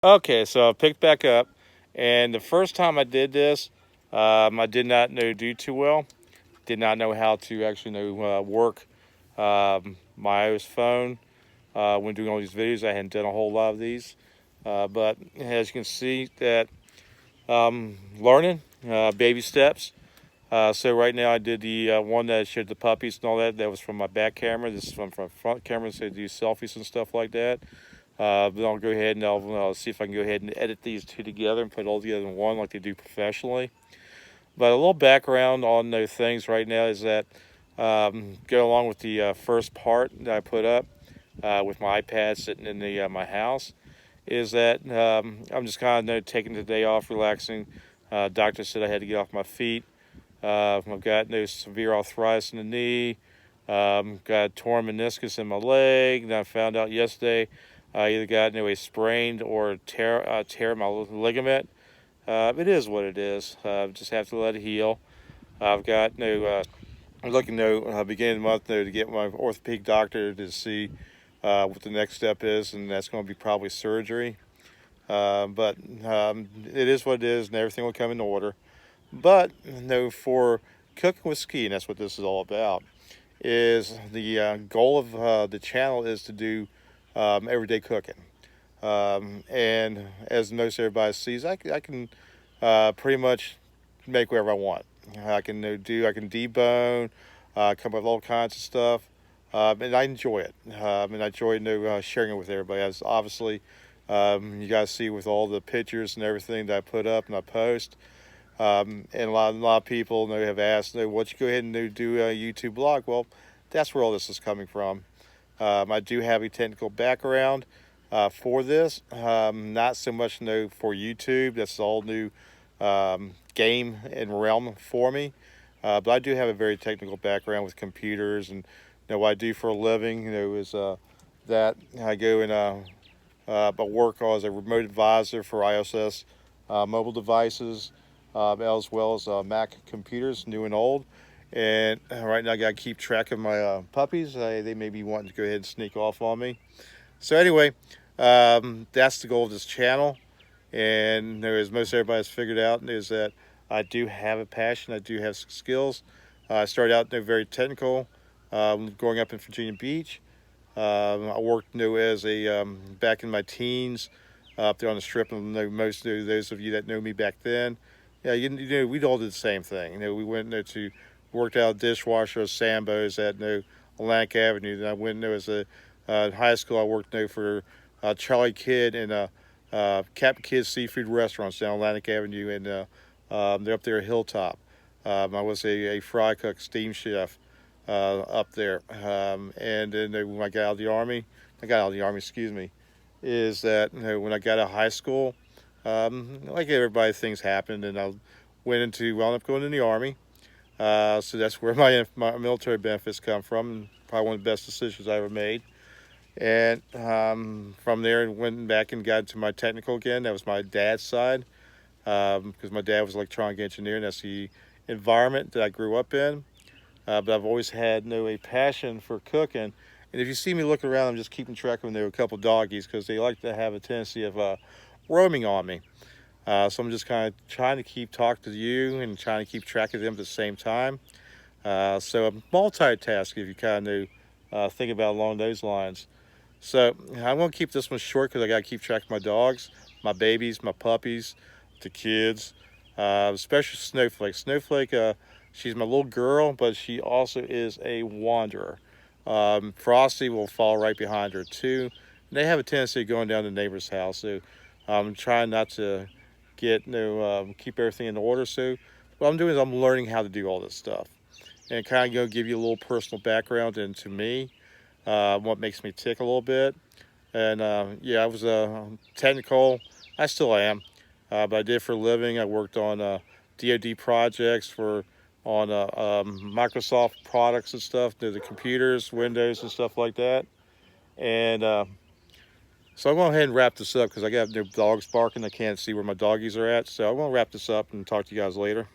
Okay, so I picked back up, and the first time I did this, I did not know do too well. Did not know how to actually work my iOS phone when doing all these videos. I hadn't done a whole lot of these, but as you can see, that learning baby steps. So right now I did the one that showed the puppies and all that. That was from my back camera. This is from front camera, so I do selfies and stuff like that. Then I'll go ahead and I'll see if I can go ahead and edit these two together and put it all together in one like they do professionally. But a little background on those things right now is that go along with the first part that I put up with my iPad sitting in the my house is that I'm just kind of taking the day off, relaxing. Doctor said I had to get off my feet. I've got no severe arthritis in the knee. Got a torn meniscus in my leg. And I found out yesterday I either got a sprained or tear my ligament. It is what it is. Just have to let it heal. I've got I'm looking beginning of the month to get my orthopedic doctor to see what the next step is, and that's going to be probably surgery. But it is what it is, and everything will come in order. But for cooking with Ski, and that's what this is all about, is the goal of the channel is to do everyday cooking. And as most everybody sees, I can pretty much make whatever I want. I can I can debone, come up with all kinds of stuff, and I enjoy it. And I enjoy sharing it with everybody. As obviously, you guys see with all the pictures and everything that I put up and I post. And a lot of people have asked, "What you go ahead and do a YouTube blog?" Well, that's where all this is coming from. I do have a technical background for this, not so much for YouTube. That's all new game and realm for me. But I do have a very technical background with computers, and what I do for a living, is that I go and I work as a remote advisor for ISS mobile devices, as well as Mac computers, new and old. And right now I got to keep track of my puppies. They may be wanting to go ahead and sneak off on me. So anyway, that's the goal of this channel. And as most everybody's figured out, is that I do have a passion. I do have skills. I started out very technical, growing up in Virginia Beach. I worked as a back in my teens up there on the strip, and most of those of you that know me back then, yeah, we all did the same thing. We went to worked out a dishwasher at Sambo's at Atlantic Avenue. Then I went as a in high school. I worked for Charlie Kidd and Captain Kidd Seafood Restaurants down Atlantic Avenue, and they're up there at Hilltop. I was a fry cook, steam chef up there. And then when I got out of the Army, excuse me, is that when I got out of high school, like everybody, things happened, and I wound up going in the Army. So that's where my military benefits come from, and probably one of the best decisions I ever made. And from there, I went back and got into my technical again. That was my dad's side, because my dad was an electronic engineer, and that's the environment that I grew up in. But I've always had a passion for cooking. And if you see me looking around, I'm just keeping track of them. There were a couple doggies because they like to have a tendency of roaming on me. So I'm just kind of trying to keep talking to you and trying to keep track of them at the same time. So I'm multitasking if you kind of think about along those lines. So I'm going to keep this one short because I got to keep track of my dogs, my babies, my puppies, the kids, especially Snowflake. Snowflake, she's my little girl, but she also is a wanderer. Frosty will fall right behind her too. And they have a tendency of going down to the neighbor's house, so I'm trying not to keep everything in order. So what I'm doing is I'm learning how to do all this stuff, and kind of going to give you a little personal background into me, what makes me tick a little bit. And yeah, I was technical. I still am, but I did for a living. I worked on DoD projects on Microsoft products and stuff, the computers, Windows, and stuff like that. And so I'm going to go ahead and wrap this up because I got dogs barking. I can't see where my doggies are at. So I'm going to wrap this up and talk to you guys later.